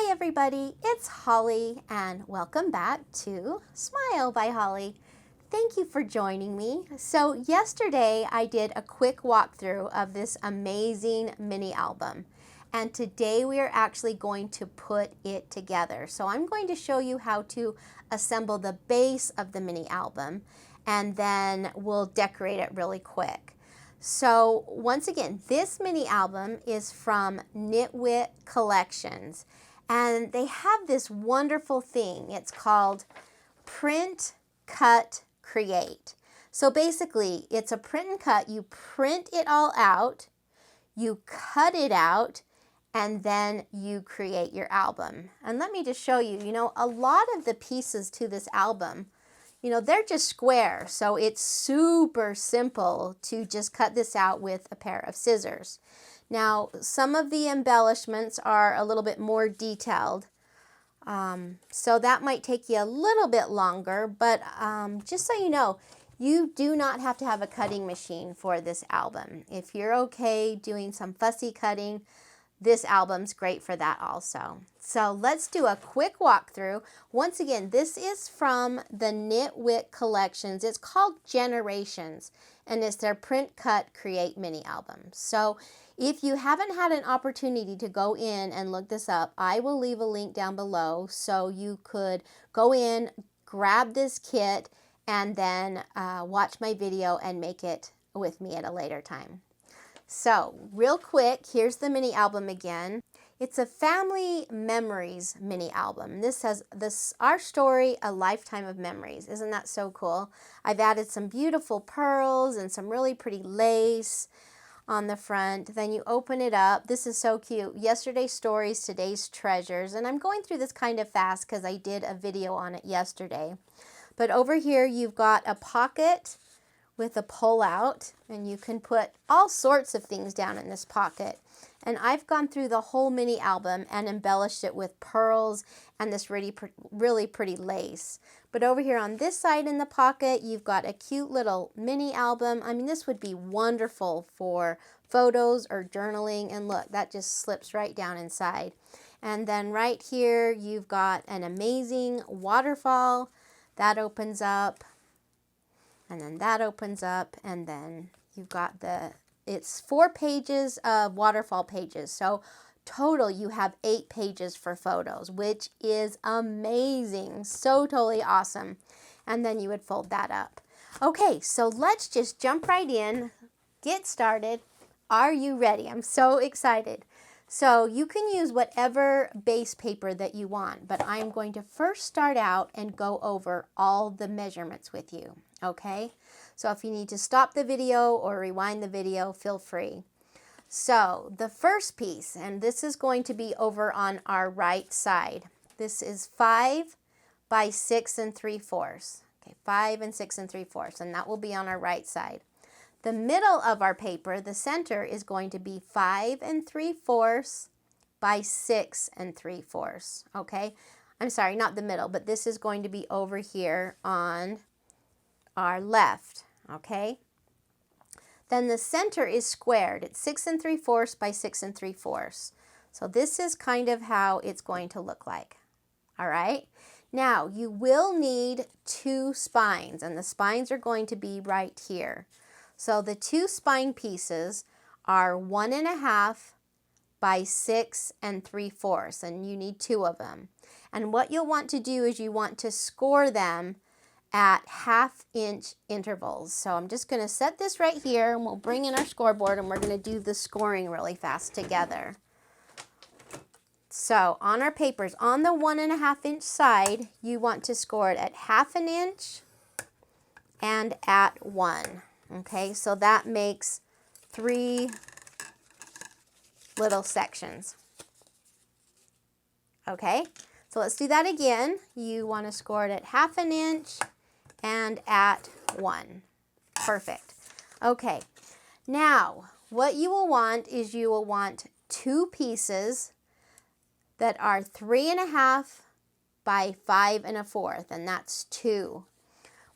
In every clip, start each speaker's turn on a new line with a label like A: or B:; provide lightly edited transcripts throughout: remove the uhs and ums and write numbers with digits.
A: Hi everybody, it's Holly and welcome back to Smile by Holly. Thank you for joining me. So yesterday I did a quick walkthrough of this amazing mini album, and today we are actually going to put it together. So I'm going to show you how to assemble the base of the mini album, and then we'll decorate it really quick. So once again, this mini album is from Nitwit Collections, and they have this wonderful thing. It's called Print, Cut, Create. So basically, it's a print and cut. You print it all out, you cut it out, and then you create your album. And let me just show you, a lot of the pieces to this album, they're just square, so it's super simple to just cut this out with a pair of scissors. Now, some of the embellishments are a little bit more detailed, so that might take you a little bit longer, but just so you know, you do not have to have a cutting machine for this album. If you're okay doing some fussy cutting, this album's great for that also. So let's do a quick walkthrough. Once again, this is from the Nitwit Collections. It's called Generations, and it's their Print, Cut, Create mini album. So if you haven't had an opportunity to go in and look this up, I will leave a link down below so you could go in, grab this kit, and then watch my video and make it with me at a later time. So real quick, here's the mini album again. It's a family memories mini album. This says, Our Story, A Lifetime of Memories. Isn't that so cool? I've added some beautiful pearls and some really pretty lace on the front. Then you open it up. This is so cute. Yesterday's stories, today's treasures. And I'm going through this kind of fast because I did a video on it yesterday. But over here you've got a pocket with a pull out, and you can put all sorts of things down in this pocket. And I've gone through the whole mini album and embellished it with pearls and this really pretty lace. But over here on this side in the pocket, you've got a cute little mini album. I mean, this would be wonderful for photos or journaling. And look, that just slips right down inside. And then right here, you've got an amazing waterfall that opens up. And then that opens up, and then you've got it's 4 pages of waterfall pages. So total, you have 8 pages for photos, which is amazing. So totally awesome. And then you would fold that up. Okay, so let's just jump right in, get started. Are you ready? I'm so excited. So you can use whatever base paper that you want, but I'm going to first start out and go over all the measurements with you, okay? So if you need to stop the video or rewind the video, feel free. So the first piece, and this is going to be over on our right side. This is 5 by 6 3/4. Okay, 5 and 6 3/4, and that will be on our right side. The middle of our paper, the center, is going to be 5 3/4 by 6 3/4, okay? I'm sorry, not the middle, but this is going to be over here on our left, okay? Then the center is squared. It's 6 3/4 by 6 3/4. So this is kind of how it's going to look like, all right? Now, you will need 2 spines, and the spines are going to be right here. So the 2 spine pieces are 1 1/2 by 6 3/4, and you need 2 of them. And what you'll want to do is you want to score them at 1/2 inch intervals. So I'm just going to set this right here, and we'll bring in our scoreboard, and we're going to do the scoring really fast together. So on our papers, on the 1 1/2 inch side, you want to score it at 1/2 inch and at 1. Okay, so that makes 3 little sections. Okay, so let's do that again. You want to score it at 1/2 inch and at 1. Perfect. Okay, now what you will want is you will want 2 pieces that are 3 1/2 by 5 1/4, and that's 2.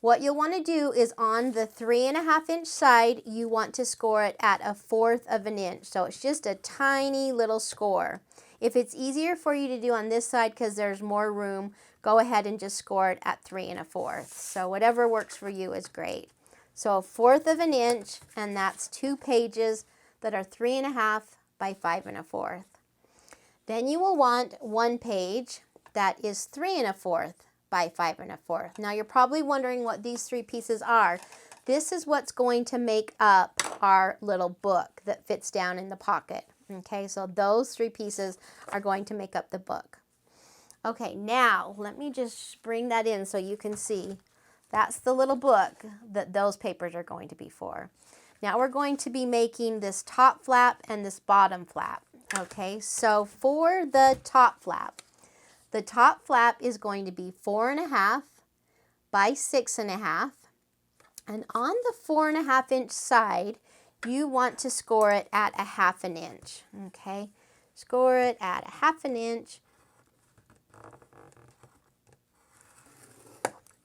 A: What you'll want to do is on the 3 1/2 inch side, you want to score it at 1/4 of an inch. So it's just a tiny little score. If it's easier for you to do on this side because there's more room, go ahead and just score it at 3 1/4. So whatever works for you is great. So 1/4 of an inch, and that's 2 pages that are 3 1/2 by 5 1/4. Then you will want 1 page that is 3 1/4 by 5 1/4. Now you're probably wondering what these 3 pieces are. This is what's going to make up our little book that fits down in the pocket. Okay, so those 3 pieces are going to make up the book. Okay, now let me just bring that in so you can see. That's the little book that those papers are going to be for. Now we're going to be making this top flap and this bottom flap. Okay, so for the top flap is going to be 4 1/2 by 6 1/2. And on the 4 1/2 inch side, you want to score it at 1/2 inch. Okay, score it at 1/2 inch.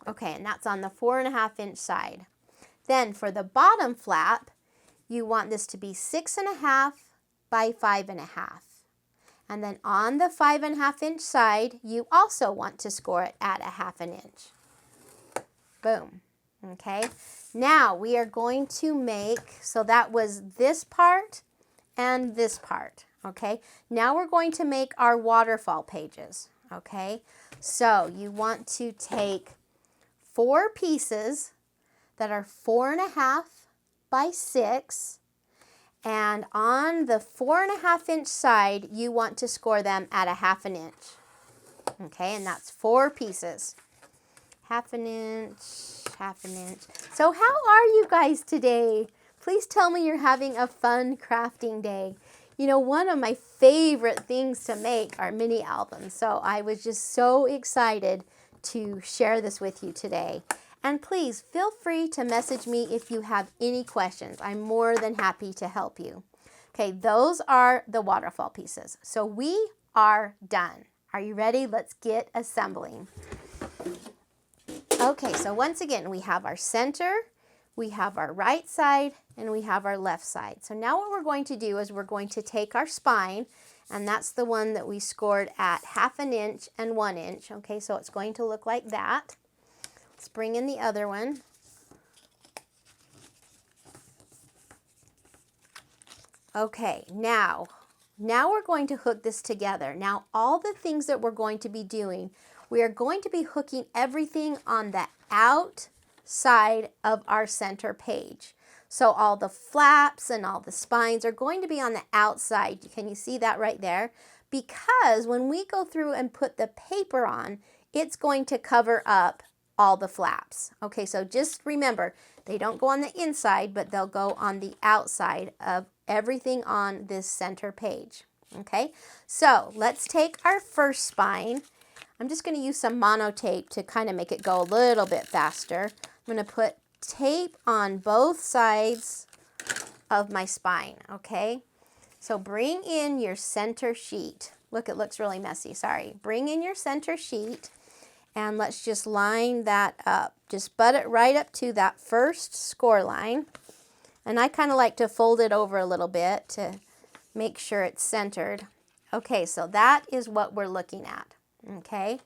A: Okay, and that's on the 4 1/2 inch side. Then for the bottom flap, you want this to be 6 1/2 by 5 1/2. And then on the 5 1/2 inch side, you also want to score it at 1/2 inch. Boom. Okay, now we are going to make, so that was this part and this part. Okay, now we're going to make our waterfall pages. Okay, so you want to take 4 pieces that are 4 1/2 by 6, and on the 4 1/2 inch side, you want to score them at 1/2 inch. Okay, and that's 4 pieces. 1/2 inch, 1/2 inch. So how are you guys today? Please tell me you're having a fun crafting day. You know, one of my favorite things to make are mini albums. So I was just so excited to share this with you today. And please feel free to message me if you have any questions. I'm more than happy to help you. Okay, those are the waterfall pieces. So we are done. Are you ready? Let's get assembling. Okay, so once again, we have our center, we have our right side, and we have our left side. So now what we're going to do is we're going to take our spine, and that's the one that we scored at 1/2 inch and 1 inch. Okay, so it's going to look like that. Let's bring in the other one. Okay, now we're going to hook this together. Now all the things that we're going to be doing, we are going to be hooking everything on the outside of our center page. So all the flaps and all the spines are going to be on the outside. Can you see that right there? Because when we go through and put the paper on, it's going to cover up all the flaps. Okay, so just remember, they don't go on the inside, but they'll go on the outside of everything on this center page. Okay, so let's take our first spine. I'm just going to use some mono tape to kind of make it go a little bit faster. I'm going to put tape on both sides of my spine, okay? So bring in your center sheet. Look, it looks really messy, sorry. Bring in your center sheet and let's just line that up. Just butt it right up to that first score line. And I kind of like to fold it over a little bit to make sure it's centered. Okay, so that is what we're looking at. Okay,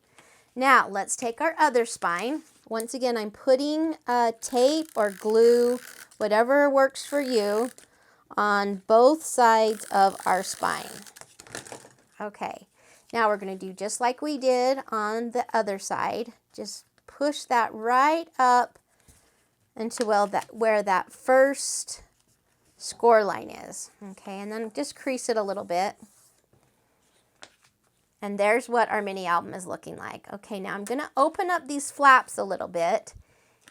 A: now let's take our other spine. Once again, I'm putting tape or glue, whatever works for you, on both sides of our spine. Okay, now we're going to do just like we did on the other side. Just push that right up into where that first score line is. Okay, and then just crease it a little bit. And there's what our mini album is looking like. Okay, now I'm going to open up these flaps a little bit,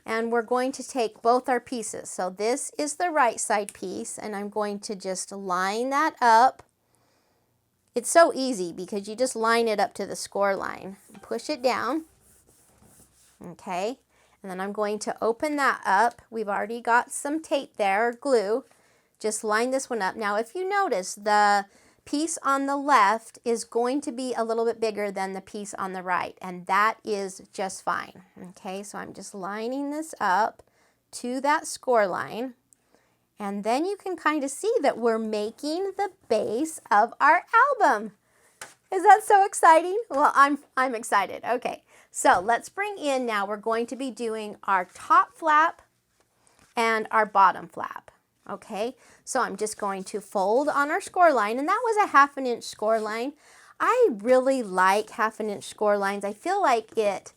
A: and we're going to take both our pieces. So this is the right side piece, and I'm going to just line that up. It's so easy because you just line it up to the score line. Push it down. Okay, and then I'm going to open that up. We've already got some tape there, or glue. Just line this one up. Now, if you notice, the piece on the left is going to be a little bit bigger than the piece on the right, and that is just fine. Okay, so I'm just lining this up to that score line, and then you can kind of see that we're making the base of our album. Is that so exciting? Well, I'm excited. Okay, so let's bring in now, we're going to be doing our top flap and our bottom flap. Okay, so I'm just going to fold on our score line, and that was a 1/2 inch score line. I really like 1/2 inch score lines. I feel like it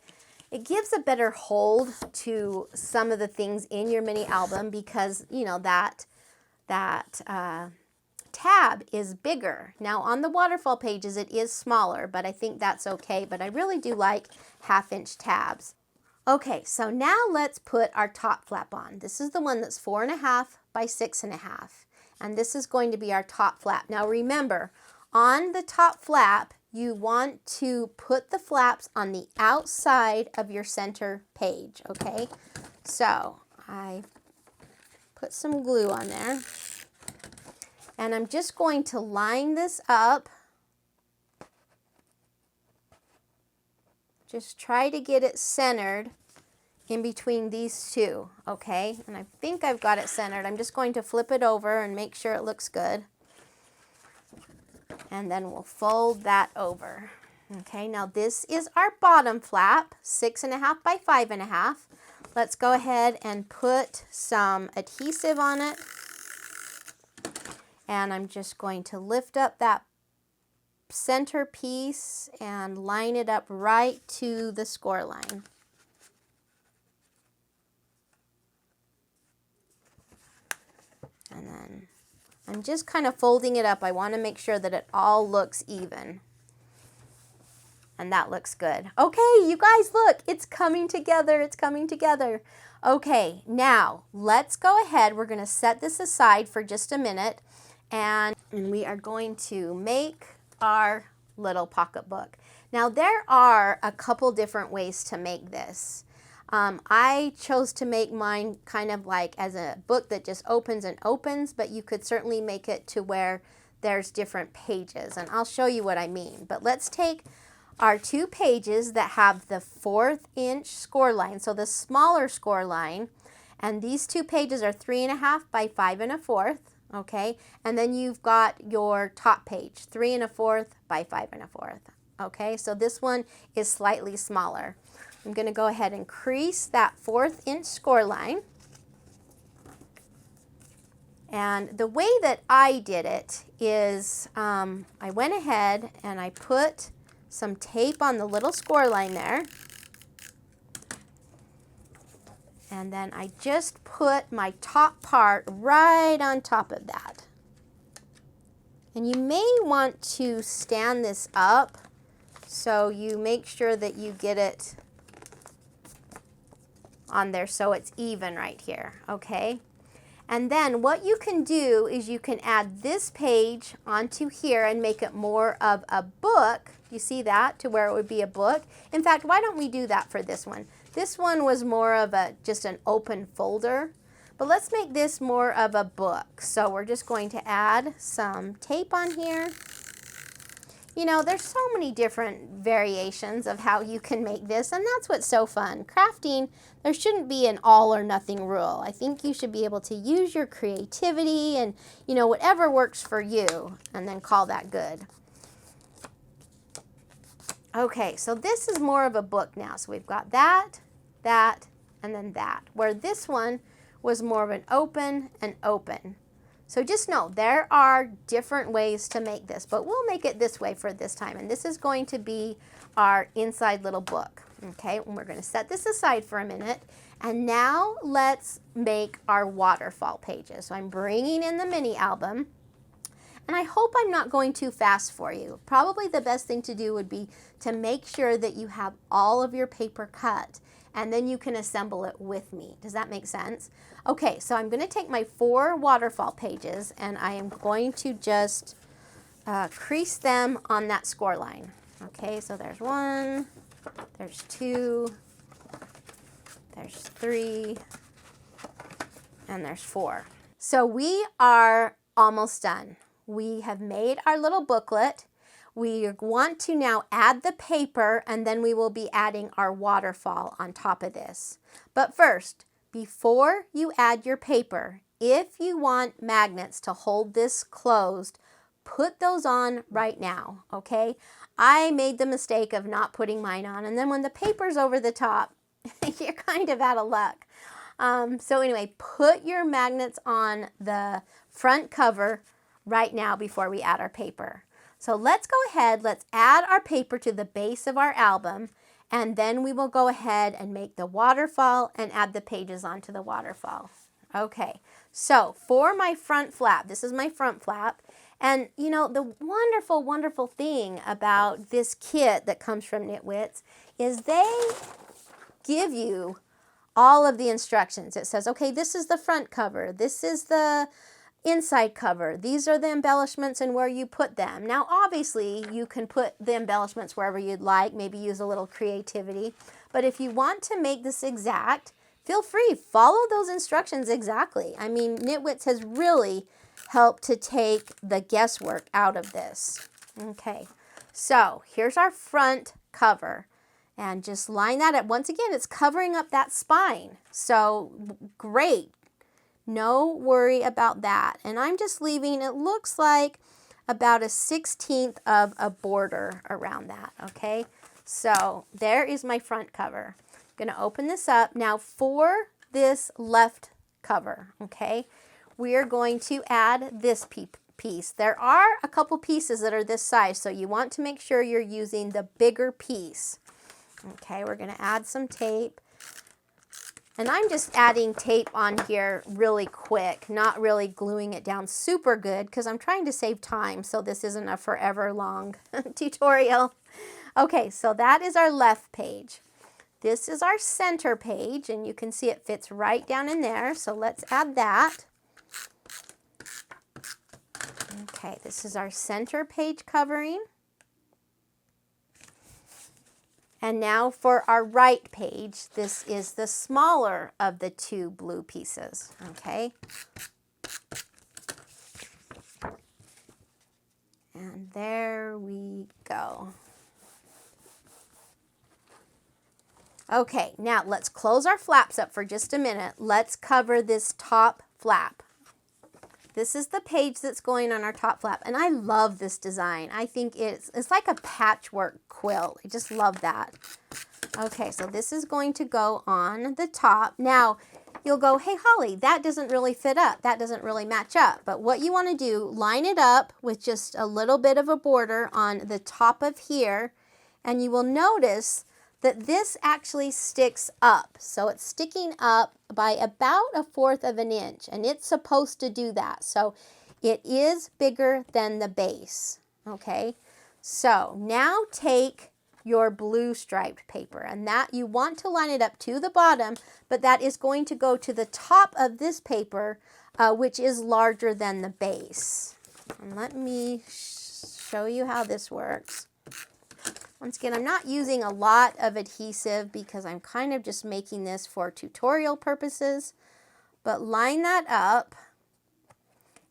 A: gives a better hold to some of the things in your mini album because, you know, that tab is bigger. Now on the waterfall pages it is smaller, but I think that's okay. But I really do like 1/2 inch tabs. Okay, so now let's put our top flap on. This is the one that's 4.5 by 6.5. And this is going to be our top flap. Now remember, on the top flap, you want to put the flaps on the outside of your center page, okay? So I put some glue on there. And I'm just going to line this up. Just try to get it centered in between these two, okay? And I think I've got it centered. I'm just going to flip it over and make sure it looks good. And then we'll fold that over. Okay, now this is our bottom flap, 6.5 by 5.5. Let's go ahead and put some adhesive on it. And I'm just going to lift up that center piece and line it up right to the score line. And then I'm just kind of folding it up. I want to make sure that it all looks even. And that looks good. Okay, you guys, look, it's coming together. It's coming together. Okay, now let's go ahead. We're going to set this aside for just a minute. And we are going to make our little pocketbook. Now there are a couple different ways to make this. I chose to make mine kind of like as a book that just opens and opens, but you could certainly make it to where there's different pages, and I'll show you what I mean. But let's take our 2 pages that have the 1/4 inch score line, so the smaller score line, and these 2 pages are 3.5 by 5.25, okay? And then you've got your top page, 3.25 by 5.25, okay? So this one is slightly smaller. I'm going to go ahead and crease that 1/4 inch score line. And the way that I did it is I went ahead and I put some tape on the little score line there. And then I just put my top part right on top of that. And you may want to stand this up so you make sure that you get it on there so it's even right here, okay? And then what you can do is you can add this page onto here and make it more of a book. You see that, to where it would be a book. In fact, why don't we do that for this one? This one was more of just an open folder, but let's make this more of a book. So we're just going to add some tape on here. You know, there's so many different variations of how you can make this, and that's what's so fun. Crafting, there shouldn't be an all or nothing rule. I think you should be able to use your creativity and, you know, whatever works for you, and then call that good. Okay, so this is more of a book now. So we've got that, that, and then that, where this one was more of an open and open. So just know there are different ways to make this, but we'll make it this way for this time. And this is going to be our inside little book. Okay, and we're going to set this aside for a minute. And now let's make our waterfall pages. So I'm bringing in the mini album. And I hope I'm not going too fast for you. Probably the best thing to do would be to make sure that you have all of your paper cut, and then you can assemble it with me. Does that make sense? Okay, so I'm going to take my 4 waterfall pages and I am going to just crease them on that score line. Okay, so there's 1, there's 2, there's 3, and there's 4. So we are almost done. We have made our little booklet. We want to now add the paper, and then we will be adding our waterfall on top of this. But first, before you add your paper, if you want magnets to hold this closed, put those on right now, okay? I made the mistake of not putting mine on, and then when the paper's over the top, you're kind of out of luck. So anyway, put your magnets on the front cover right now before we add our paper. So let's go ahead, let's add our paper to the base of our album, and then we will go ahead and make the waterfall and add the pages onto the waterfall. Okay, so for my front flap, this is my front flap, and you know, the wonderful, wonderful thing about this kit that comes from Nitwits is they give you all of the instructions. It says, okay, this is the front cover, this is the inside cover, these are the embellishments and where you put them. Now obviously you can put the embellishments wherever you'd like, maybe use a little creativity, but if you want to make this exact, feel free, follow those instructions exactly. I mean, Nitwits has really helped to take the guesswork out of this. Okay, so here's our front cover. And just line that up. Once again, it's covering up that spine. So great. No worry about that. And I'm just leaving, it looks like about a 1/16 of a border around that. Okay. So there is my front cover. I'm going to open this up. Now for this left cover, okay, we are going to add this piece. There are a couple pieces that are this size, so you want to make sure you're using the bigger piece. Okay, we're going to add some tape. And I'm just adding tape on here really quick, not really gluing it down super good because I'm trying to save time so this isn't a forever long tutorial. Okay, so that is our left page. This is our center page, and you can see it fits right down in there. So let's add that. Okay, this is our center page covering. And now for our right page, this is the smaller of the two blue pieces, okay? And there we go. Okay, now let's close our flaps up for just a minute. Let's cover this top flap. This is the page that's going on our top flap, and I love this design. I think it's like a patchwork quilt. I just love that. Okay, so this is going to go on the top. Now, you'll go, hey, Holly, that doesn't really fit up. That doesn't really match up. But what you want to do, line it up with just a little bit of a border on the top of here, and you will notice that this actually sticks up. So it's sticking up by about 1/4 of an inch, and it's supposed to do that. So it is bigger than the base, okay? So now take your blue striped paper, and that you want to line it up to the bottom, but that is going to go to the top of this paper, which is larger than the base. And let me show you how this works. Once again, I'm not using a lot of adhesive because I'm kind of just making this for tutorial purposes, but line that up,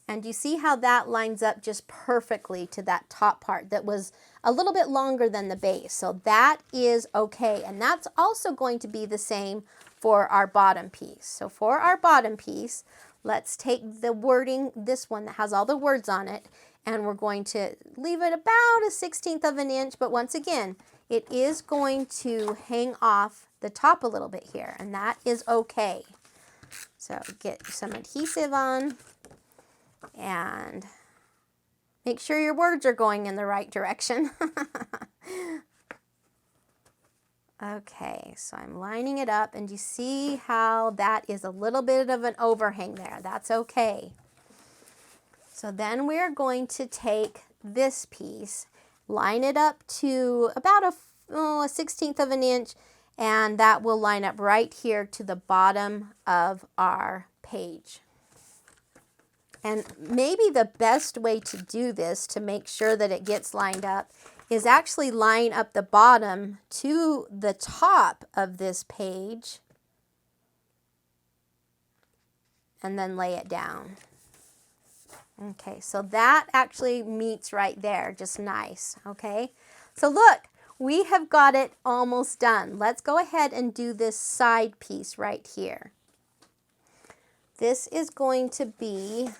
A: and you see how that lines up just perfectly to that top part that was a little bit longer than the base. So that is okay, and that's also going to be the same for our bottom piece. So for our bottom piece, let's take the wording, this one that has all the words on it, and we're going to leave it about a 1/16 of an inch, but once again, it is going to hang off the top a little bit here, and that is okay. So get some adhesive on, and make sure your words are going in the right direction. Okay, so I'm lining it up, and you see how that is a little bit of an overhang there. That's okay. So then we're going to take this piece, line it up to about a 1/16 of an inch, and that will line up right here to the bottom of our page. And maybe the best way to do this to make sure that it gets lined up is actually line up the bottom to the top of this page and then lay it down. Okay, so that actually meets right there, just nice, okay? So look, we have got it almost done. Let's go ahead and do this side piece right here. This is going to be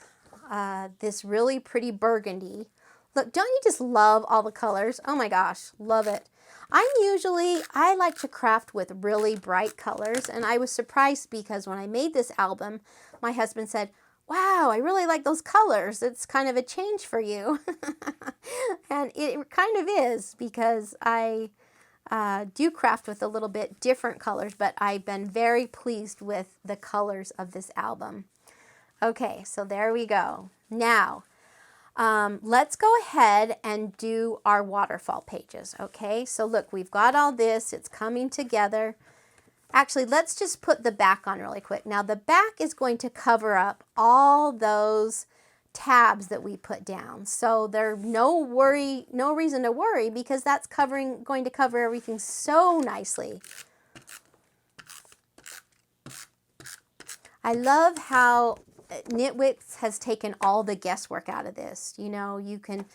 A: this really pretty burgundy. Look, don't you just love all the colors? Oh my gosh, love it. I like to craft with really bright colors, and I was surprised because when I made this album, my husband said, wow, I really like those colors. It's kind of a change for you. And it kind of is, because I do craft with a little bit different colors, but I've been very pleased with the colors of this album. Okay, so there we go. Now, let's go ahead and do our waterfall pages, okay? So look, we've got all this. It's coming together. Actually, let's just put the back on really quick. Now, the back is going to cover up all those tabs that we put down. So there's no reason to worry, because that's going to cover everything so nicely. I love how Nitwit has taken all the guesswork out of this. You know, you can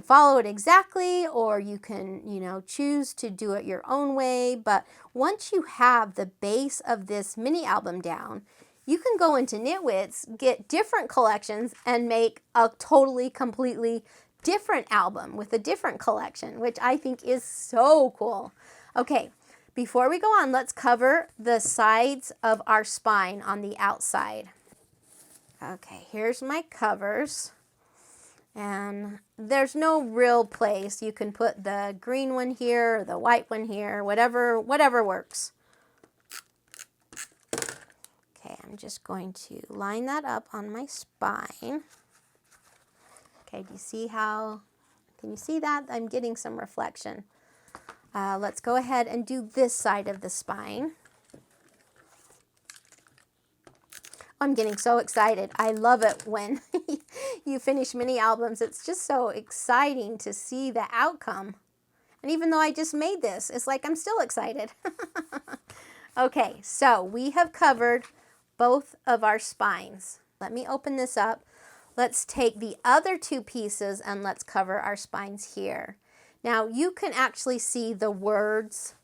A: follow it exactly, or you can, you know, choose to do it your own way. But once you have the base of this mini album down, you can go into Nitwit's, get different collections, and make a totally, completely different album with a different collection, which I think is so cool. Okay, before we go on, let's cover the sides of our spine on the outside. Okay, here's my covers, and there's no real place. You can put the green one here, or the white one here, whatever works. Okay, I'm just going to line that up on my spine. Okay, do you see how, can you see that? I'm getting some reflection. Let's go ahead and do this side of the spine. I'm getting so excited. I love it when you finish mini albums. It's just so exciting to see the outcome. And even though I just made this, it's like I'm still excited. Okay, so we have covered both of our spines. Let me open this up. Let's take the other two pieces and let's cover our spines here. Now you can actually see the words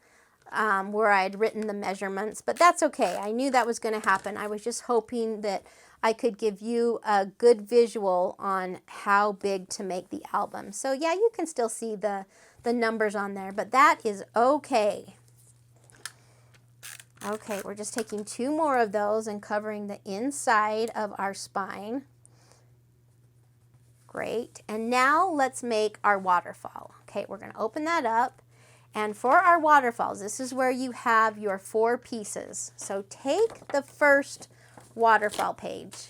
A: where I had written the measurements, but that's okay. I knew that was going to happen. I was just hoping that I could give you a good visual on how big to make the album. So yeah, you can still see the numbers on there, but that is okay. Okay, we're just taking two more of those and covering the inside of our spine. Great, and now let's make our waterfall. Okay, we're going to open that up. And for our waterfalls, this is where you have your 4 pieces. So take the first waterfall page,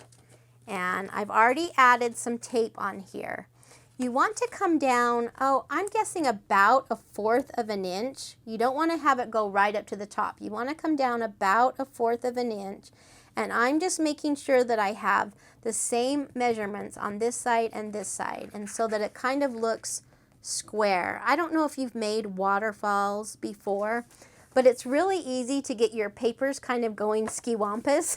A: and I've already added some tape on here. You want to come down, oh, I'm guessing about 1/4 of an inch. You don't want to have it go right up to the top. You want to come down about 1/4 of an inch. And I'm just making sure that I have the same measurements on this side and this side, and so that it kind of looks square. I don't know if you've made waterfalls before, but it's really easy to get your papers kind of going ski-wampus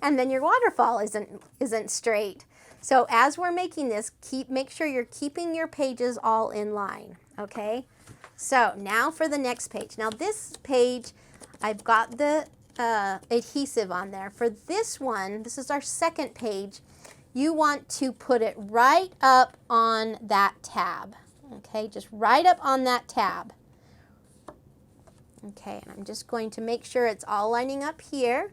A: and then your waterfall isn't straight. So as we're making this, make sure you're keeping your pages all in line, okay? So now for the next page. Now this page, I've got the adhesive on there. For this one, this is our second page, you want to put it right up on that tab. Okay, just right up on that tab. Okay, and I'm just going to make sure it's all lining up here.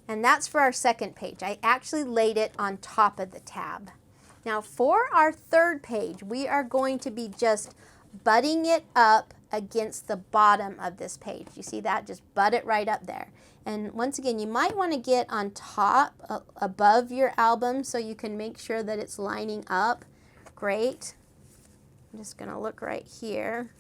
A: And that's for our second page. I actually laid it on top of the tab. Now for our third page, we are going to be just butting it up against the bottom of this page. You see that? Just butt it right up there. And once again, you might want to get on top, above your album, so you can make sure that it's lining up. Great. I'm just going to look right here.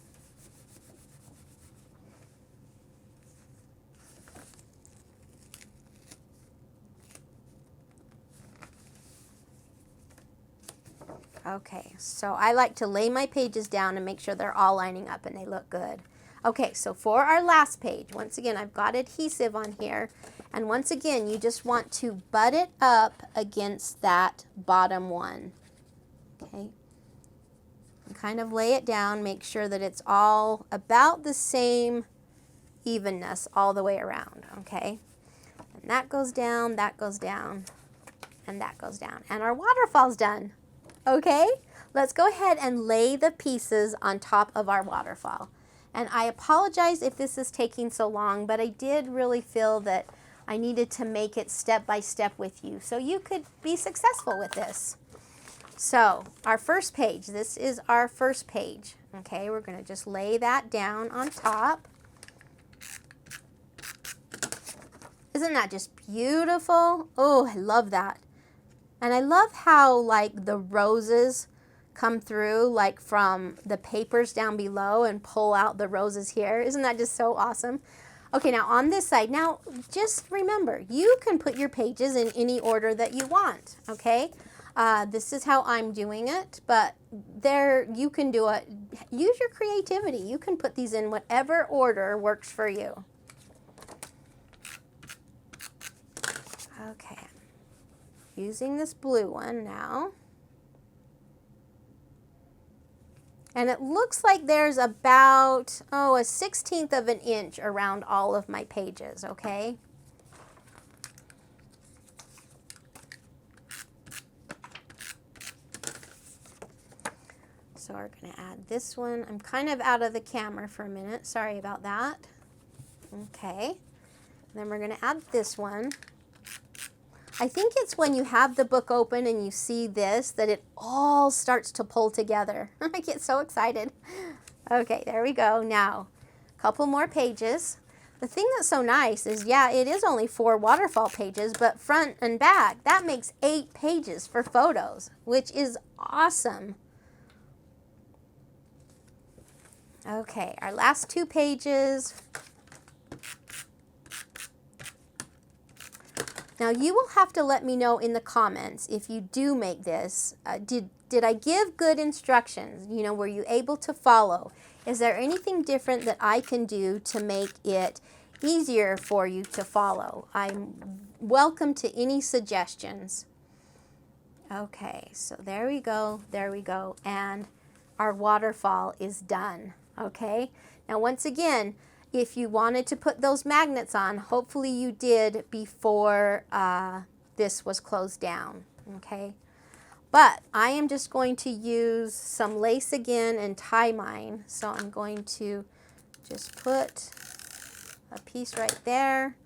A: Okay, so I like to lay my pages down and make sure they're all lining up and they look good. Okay, so for our last page, once again, I've got adhesive on here. And once again, you just want to butt it up against that bottom one. Okay. And kind of lay it down, make sure that it's all about the same evenness all the way around, okay? And that goes down, and that goes down. And our waterfall's done. Okay, let's go ahead and lay the pieces on top of our waterfall. And I apologize if this is taking so long, but I did really feel that I needed to make it step by step with you so you could be successful with this. So our first page, this is our first page. Okay, we're going to just lay that down on top. Isn't that just beautiful? Oh, I love that. And I love how like the roses come through like from the papers down below and pull out the roses here. Isn't that just so awesome? Okay, now on this side, now just remember, you can put your pages in any order that you want, okay? This is how I'm doing it, but there you can do it. Use your creativity. You can put these in whatever order works for you. Okay, using this blue one now. And it looks like there's about, a 1/16 of an inch around all of my pages, okay? So we're going to add this one. I'm kind of out of the camera for a minute. Sorry about that. Okay. And then we're going to add this one. I think it's when you have the book open and you see this that it all starts to pull together. I get so excited. Okay, there we go. Now, a couple more pages. The thing that's so nice is, yeah, it is only 4 waterfall pages, but front and back, that makes 8 pages for photos, which is awesome. Okay, our last 2 pages. Now you will have to let me know in the comments if you do make this. Did I give good instructions? You know, were you able to follow? Is there anything different that I can do to make it easier for you to follow? I'm welcome to any suggestions. Okay, so there we go, and our waterfall is done, okay? Now once again, if you wanted to put those magnets on, hopefully you did before this was closed down, okay? But I am just going to use some lace again and tie mine. So I'm going to just put a piece right there,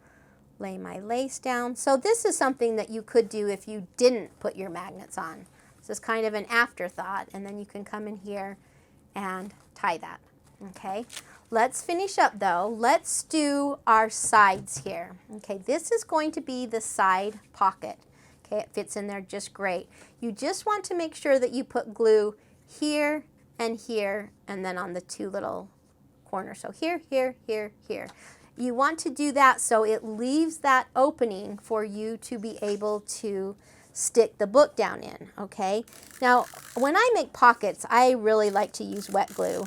A: lay my lace down. So this is something that you could do if you didn't put your magnets on. This is kind of an afterthought, and then you can come in here and tie that, okay? Let's finish up though. Let's do our sides here. Okay, this is going to be the side pocket. Okay, it fits in there just great. You just want to make sure that you put glue here, and then on the 2 little corners. So here, here, here, here. You want to do that so it leaves that opening for you to be able to stick the book down in, okay? Now, when I make pockets, I really like to use wet glue.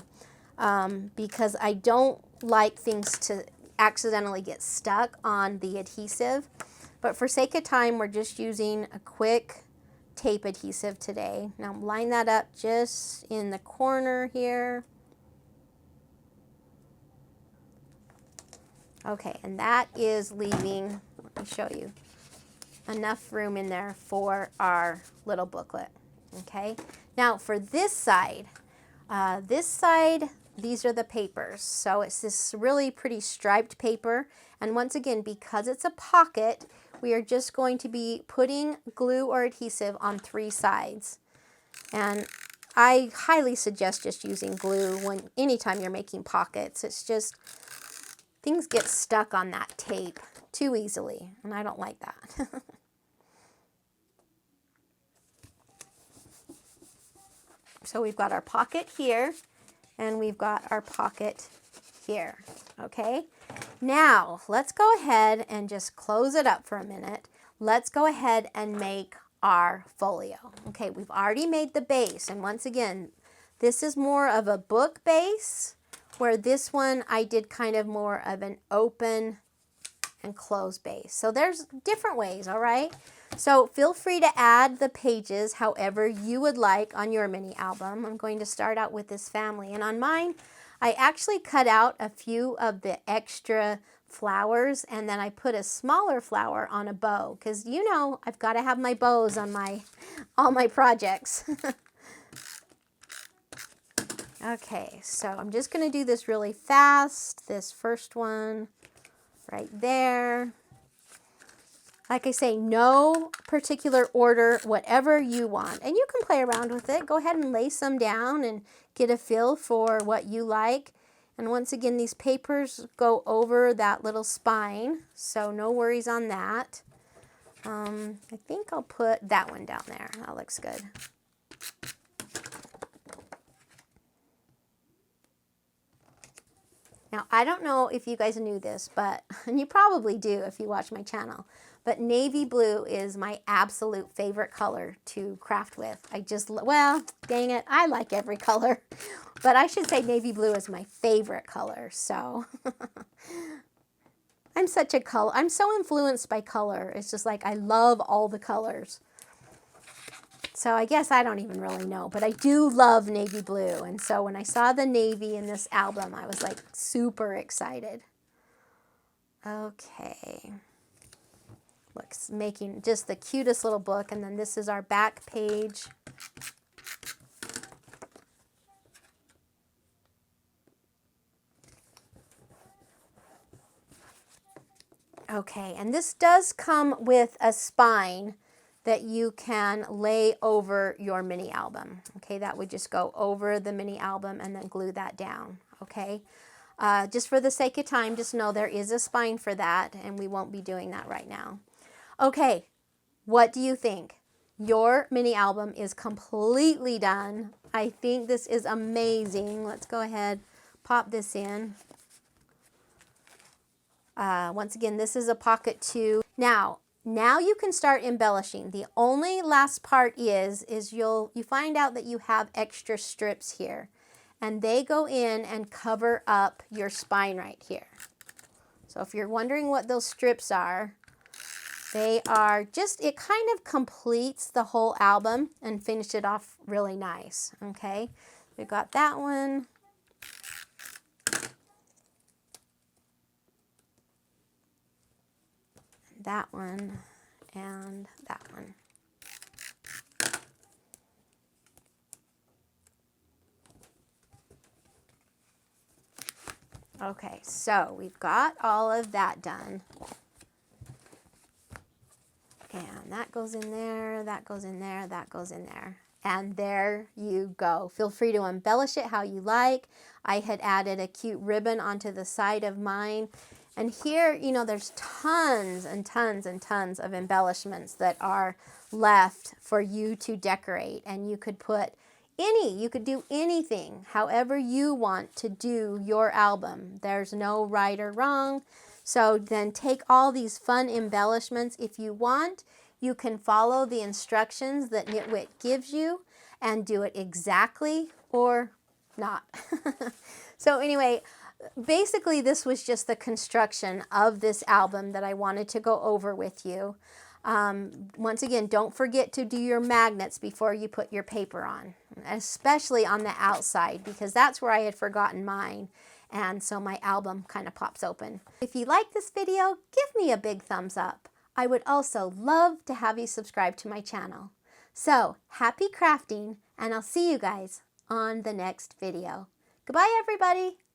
A: Because I don't like things to accidentally get stuck on the adhesive. But for sake of time, we're just using a quick tape adhesive today. Now line that up just in the corner here. Okay, and that is leaving, let me show you, enough room in there for our little booklet. Okay, now for this side, these are the papers. So it's this really pretty striped paper. And once again, because it's a pocket, we are just going to be putting glue or adhesive on 3 sides. And I highly suggest just using glue anytime you're making pockets. It's just, things get stuck on that tape too easily, and I don't like that. So we've got our pocket here, and we've got our pocket here, okay? Now, let's go ahead and just close it up for a minute. Let's go ahead and make our folio. Okay, we've already made the base, and once again, this is more of a book base, where this one I did kind of more of an open and close base. So there's different ways, all right? So feel free to add the pages however you would like on your mini album. I'm going to start out with this family. And on mine, I actually cut out a few of the extra flowers, and then I put a smaller flower on a bow, because you know I've got to have my bows on all my projects. Okay, so I'm just going to do this really fast. This first one right there. Like I say, no particular order, whatever you want. And you can play around with it. Go ahead and lay some down and get a feel for what you like. And once again, these papers go over that little spine, so no worries on that. I think I'll put that one down there. That looks good. Now, I don't know if you guys knew this, but, and you probably do if you watch my channel, but navy blue is my absolute favorite color to craft with. I just, well, dang it, I like every color, but I should say navy blue is my favorite color, so. I'm so influenced by color. It's just like, I love all the colors. So I guess I don't even really know, but I do love navy blue. And so when I saw the navy in this album, I was like super excited. Okay. Looks making just the cutest little book. And then this is our back page. Okay, and this does come with a spine that you can lay over your mini album. Okay, that would just go over the mini album and then glue that down. Okay, just for the sake of time, just know there is a spine for that, and we won't be doing that right now. Okay, what do you think? Your mini album is completely done. I think this is amazing. Let's go ahead, pop this in. Once again, this is a pocket 2. Now you can start embellishing. The only last part is you find out that you have extra strips here, and they go in and cover up your spine right here. So if you're wondering what those strips are, they are just, it kind of completes the whole album and finish it off really nice. Okay, we've got that one. That one, and that one. Okay, so we've got all of that done. And that goes in there, that goes in there, that goes in there. And there you go. Feel free to embellish it how you like. I had added a cute ribbon onto the side of mine. And here, you know, there's tons and tons and tons of embellishments that are left for you to decorate. And you could put you could do anything, however you want to do your album. There's no right or wrong. So then take all these fun embellishments. If you want, you can follow the instructions that Nitwit gives you and do it exactly or not. So anyway, basically this was just the construction of this album that I wanted to go over with you. Once again, don't forget to do your magnets before you put your paper on, especially on the outside, because that's where I had forgotten mine. And so my album kind of pops open. If you like this video, give me a big thumbs up. I would also love to have you subscribe to my channel. So happy crafting, and I'll see you guys on the next video. Goodbye, everybody.